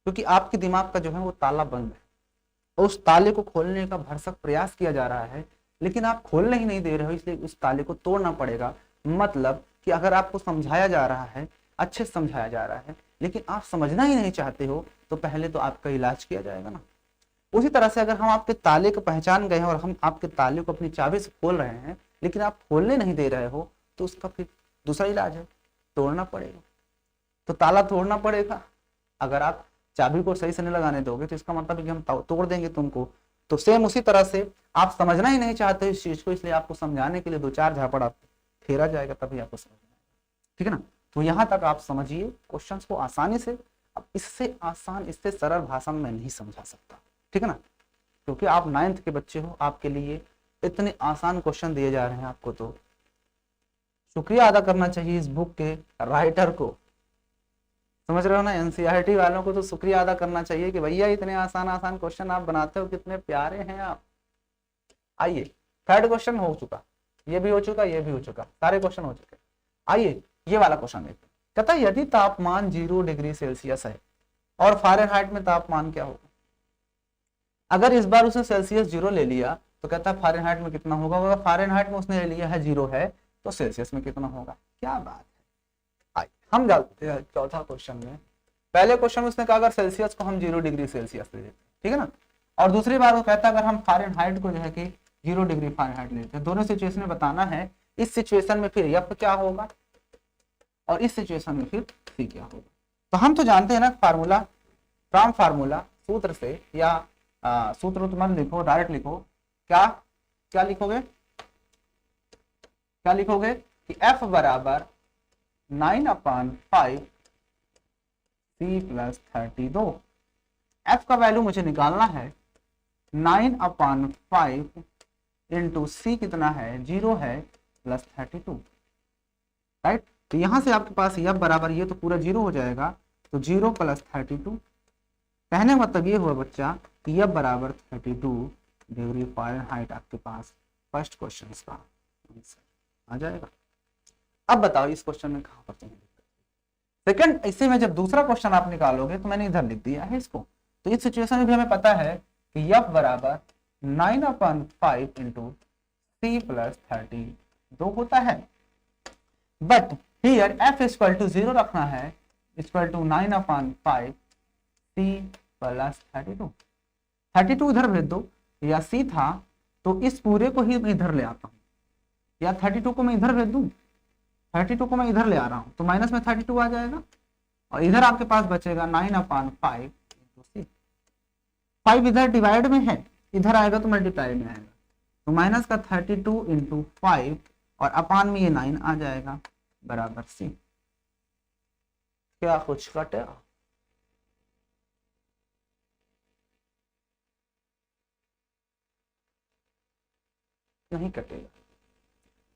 क्योंकि आपके दिमाग का जो है वो ताला बंद है, और उस ताले को खोलने का भरसक प्रयास किया जा रहा है, लेकिन आप खोलने ही नहीं दे रहे हो, इसलिए उस ताले को तोड़ना पड़ेगा। मतलब कि अगर आपको समझाया जा रहा है, अच्छे से समझाया जा रहा है, लेकिन आप समझना ही नहीं चाहते हो, तो पहले तो आपका इलाज किया जाएगा ना। उसी तरह से अगर हम आपके ताले को पहचान गए हैं और हम आपके ताले को अपनी चाबी से खोल रहे हैं, लेकिन आप खोलने नहीं दे रहे हो, तो उसका फिर दूसरा इलाज है, तोड़ना पड़ेगा। तो ताला तोड़ना पड़ेगा। अगर आप चाबी को सही से नहीं लगाने दोगे तो इसका मतलब है कि हम तोड़ देंगे तुमको। तो सेम उसी तरह से आप समझना ही नहीं चाहते इस चीज को, इसलिए आपको समझाने के लिए 2-4 झापड़ आपको फेरा जाएगा, तभी आपको समझ में आएगा। ठीक है ना, तो यहाँ तक आप समझिए क्वेश्चंस को आसानी से। अब इससे आसान, इससे सरल भाषा में मैं नहीं समझा सकता, ठीक है ना, क्योंकि आप 9th के बच्चे हो, आपके लिए इतने आसान क्वेश्चन दिए जा रहे हैं। आपको तो शुक्रिया अदा करना चाहिए इस बुक के राइटर को, समझ रहे हो ना, एनसीईआरटी वालों को तो शुक्रिया अदा करना चाहिए कि भैया इतने आसान आसान क्वेश्चन आप बनाते हो, कितने प्यारे हैं आप। आइए, 3rd क्वेश्चन हो चुका, ये भी हो चुका, ये भी हो चुका, सारे क्वेश्चन हो चुके। आइए ये वाला क्वेश्चन देखते हैं। कहता है यदि तापमान 0 डिग्री सेल्सियस है और फ़ारेनहाइट में तापमान क्या होगा। अगर इस बार उसने सेल्सियस 0 ले लिया तो कहता है फ़ारेनहाइट में कितना होगा। अगर फ़ारेनहाइट में उसने ले लिया है 0 है, तो सेल्सियस में कितना होगा। क्या बात है। आइए हम जाते हैं 4था क्वेश्चन में। पहले क्वेश्चन में उसने कहा अगर सेल्सियस को हम 0 डिग्री सेल्सियस ले लेते, ठीक है ना, और दूसरी बार वो कहता है अगर हम फ़ारेनहाइट को जो है कि 0 डिग्री फ़ारेनहाइट लेते हैं। दोनों सिचुएशन में बताना है, इस सिचुएशन में फिर एफ क्या होगा और इस सिचुएशन में फिर सी क्या होगा। तो हम तो जानते हैं ना फार्मूला, फ्रॉम फार्मूला, सूत्र से, या सूत्र तो मत लिखो, डायरेक्ट लिखो। क्या लिखोगे, कि F बराबर 9/5 C + 32। F का वैल्यू मुझे निकालना है, 9/5 इंटू सी कितना है, 0 है, प्लस 32। राइट, तो यहां से आपके पास F बराबर, ये तो पूरा 0 हो जाएगा, तो 0 + 32। कहने का मतलब ये हुआ बच्चा कि F बराबर 32 डिग्री फ़ारेनहाइट आपके पास फर्स्ट क्वेश्चन का आंसर आ जाएगा। अब बताओ इस क्वेश्चन में कहां पर तुम्हें सेकंड, इसी में जब दूसरा क्वेश्चन आप निकालोगे तो मैंने इधर लिख दिया है इसको। तो इस सिचुएशन में भी हमें पता है कि F बराबर 9/5 इंटू सी + 32 होता है। बट हियर F = 0 रखना है, = 9/5 C + 32। 32 इधर भेज दो, या C था तो इस पूरे को ही मैं इधर ले आता हूँ, या 32 को मैं इधर भेज दूँ, 32 को मैं इधर ले आ रहा हूँ, तो माइनस में 32 आ जाएगा, और इधर आपके पास बचेगा 9/5 इंटू सी। 5 इधर डिवाइड में है, इधर आएगा तो मल्टीप्लाई में आएगा, तो माइनस का 32 इंटू 5 और अपान में ये 9 आ जाएगा बराबर सी। क्या कुछ कटे? नहीं कटेगा,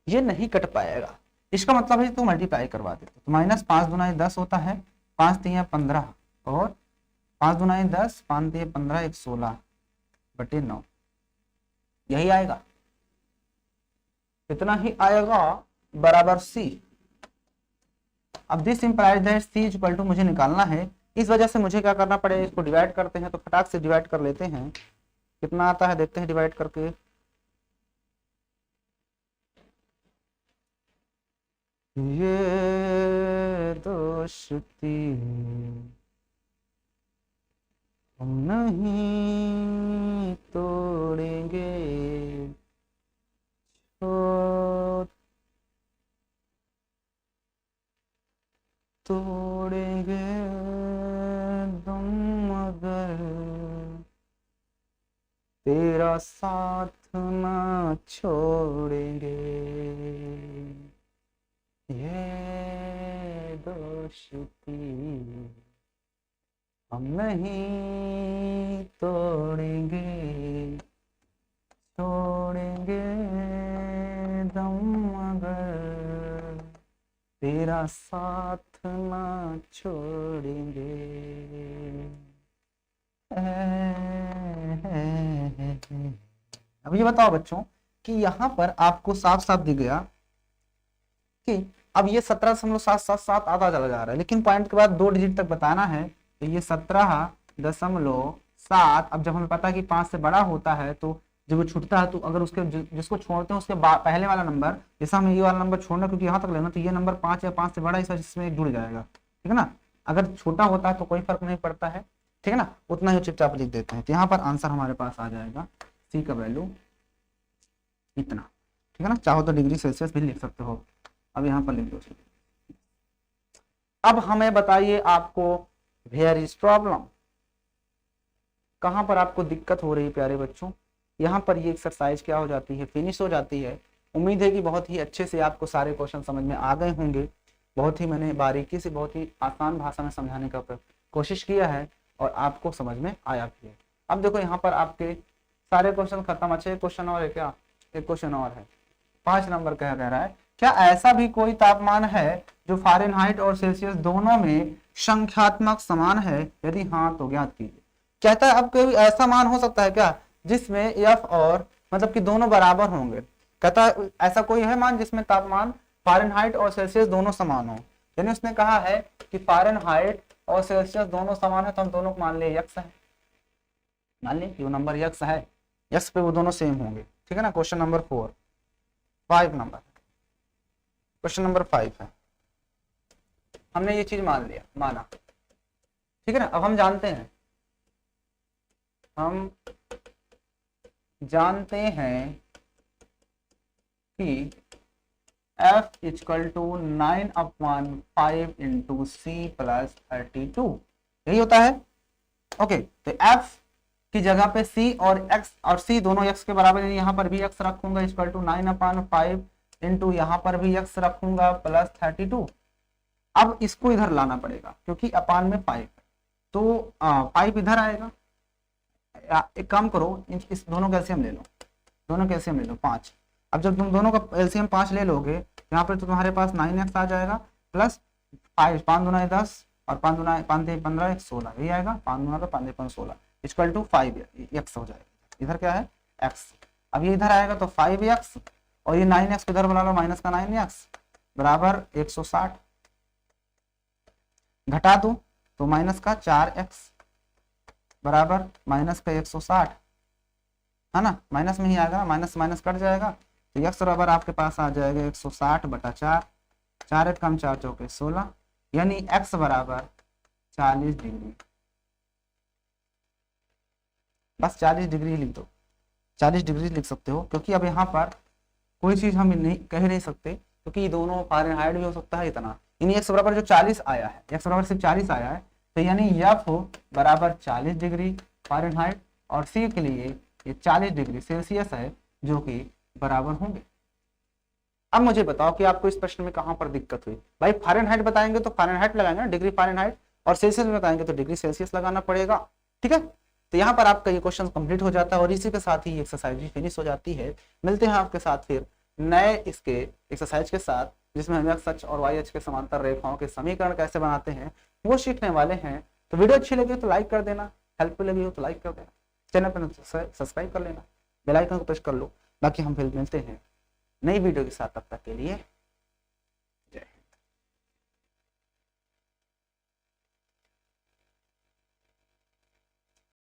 ये नहीं कट पाएगा। इसका मतलब है तो मल्टीप्लाई करवा देते, तो माइनस 5 दूना 10 होता है, 5 तिया 15 और 5 दूना 10, 5 तिया 15, 16/9, यही आएगा, इतना ही आएगा बराबर सी। अब this implies that C is equal to मुझे निकालना है, इस वजह से मुझे क्या करना पड़ेगा, इसको डिवाइड करते हैं, तो फटाक से डिवाइड कर लेते हैं, कितना आता है देखते हैं डिवाइड करके। ये दोस्ती हम नहीं तोड़ेंगे, तोड़ेंगे दम मगर तेरा साथ ना छोड़ेंगे, ये दोस्ती हम नहीं तोड़ेंगे, छोड़ेंगे दम मगर तेरा साथ ना छोड़ेंगे। अब ये बताओ बच्चों कि यहाँ पर आपको साफ साफ दिख गया कि अब ये 17.777 आता चला जा रहा है, लेकिन पॉइंट के बाद 2 डिजिट तक बताना है, तो ये 17.7। अब जब हमें पता है कि 5 से बड़ा होता है तो जब वो छूटता है, तो अगर उसके जिसको छोड़ते हैं उसके पहले वाला नंबर, जैसा हमें ये वाला नंबर छोड़ना क्योंकि यहाँ तक लेना, तो ये नंबर 5 या 5 से बड़ा इस इसमें एक जुड़ जाएगा, ठीक है ना। अगर छोटा होता है तो कोई फर्क नहीं पड़ता है, ठीक है ना, उतना ही चुपचाप लिख देते हैं। तो यहाँ पर आंसर हमारे पास आ जाएगा सी का वैल्यू इतना, ठीक है ना। चाहो तो डिग्री सेल्सियस भी लिख सकते हो, अब यहाँ पर लिख दो। अब हमें बताइए आपको वेयर इज प्रॉब्लम, कहां पर आपको दिक्कत हो रही है प्यारे बच्चों। यहाँ पर ये एक्सरसाइज क्या हो जाती है, फिनिश हो जाती है। उम्मीद है कि बहुत ही अच्छे से आपको सारे क्वेश्चन समझ में आ गए होंगे। बहुत ही मैंने बारीकी से बहुत ही आसान भाषा में समझाने का कोशिश किया है और आपको समझ में आया भी है। अब देखो यहाँ पर आपके सारे क्वेश्चन खत्म। अच्छा एक क्वेश्चन और है क्या, एक क्वेश्चन और है 5 नंबर कह रहा है, क्या ऐसा भी कोई तापमान है जो फ़ारेनहाइट और सेल्सियस दोनों में संख्यात्मक समान है, यदि हाँ तो ज्ञात कीजिए। कहता है अब कोई ऐसा मान हो सकता है क्या जिसमें एफ और मतलब कि दोनों बराबर होंगे। कहता है ऐसा कोई है मान जिसमें तापमान फ़ारेनहाइट और सेल्सियस दोनों समान हो, यानी उसने कहा है कि फ़ारेनहाइट और सेल्सियस दोनों समान है, तो हम दोनों को मान ले यक्स है, मान ले कि वो नंबर यक्स है, यक्स पे वो दोनों सेम होंगे, ठीक है ना। Question number 5 number, question number 5 है, हमने ये चीज माना, ठीक है ना। अब हम जानते हैं कि F equal to 9/5 into C plus 32, यही होता है। ओके, तो F की जगह पे C और X और C दोनों X के बराबर, यानी यहाँ पर भी X रखूंगा इक्वल टू 9/5 इंटू यहाँ पर भी X रखूंगा प्लस 32। अब इसको इधर लाना पड़ेगा क्योंकि अपान में 5, तो 5 इधर आएगा। एक काम करो, इस दोनों का एलसीएम ले लो, दोनों का एलसीएम ले लो 5। अब जब तुम दोनों का एलसीएम 5 ले लोगे यहाँ पर तो तुम्हारे पास 9x आ जाएगा प्लस 5, 5 दूना 10 और 5 दूना 5 15 16, यही आएगा 5 दूना का 5 5 16 इक्वल टू 5x हो जाएगा। इधर क्या है x, अब ये इधर आएगा तो 5x और ये 9x इधर बना लो, माइनस का 9x बराबर 160, घटा दो तो माइनस का 4x बराबर माइनस का 160, है ना, माइनस में ही आएगा, माइनस माइनस कट जाएगा, तो x बराबर आपके पास आ जाएगा 160/4, 4 1 कम 4 चौके 16, यानी x बराबर 40 डिग्री। बस 40 डिग्री लिख दो, 40 डिग्री लिख सकते हो, क्योंकि अब यहाँ पर कोई चीज हम नहीं कह नहीं सकते, क्योंकि ये दोनों फ़ारेनहाइट भी हो सकता है इतना, यानी x बराबर जो 40 आया है, x बराबर सिर्फ 40 आया है, तो यानी f बराबर 40 डिग्री फ़ारेनहाइट और c के लिए ये 40 डिग्री सेल्सियस है, जो कि बराबर होंगे। अब मुझे बताओ कि आपको इस प्रश्न में कहां पर दिक्कत हुई। भाई फ़ारेनहाइट बताएंगे तो फ़ारेनहाइट लगाएंगे ना, डिग्री फ़ारेनहाइट, और सेल्सियस में बताएंगे तो डिग्री सेल्सियस लगाना पड़ेगा। ठीक है, तो यहाँ पर आपका ये क्वेश्चन कंप्लीट हो जाता है और इसी के साथ ही एक्सरसाइज भी फिनिश हो जाती है। मिलते हैं आपके साथ फिर नए इसके एक्सरसाइज के साथ, जिसमें हम एक्स अक्ष और वाई अक्ष के समांतर रेखाओं के समीकरण कैसे बनाते हैं वो सीखने वाले हैं। तो वीडियो अच्छी लगी तो लाइक कर देना, हेल्पफुल लगी हो तो लाइक कर देना, चैनल पर सब्सक्राइब कर लेना, बेल आइकन को प्रेस कर लो। बाकी हम फिर मिलते हैं नई वीडियो के साथ, तब तक के लिए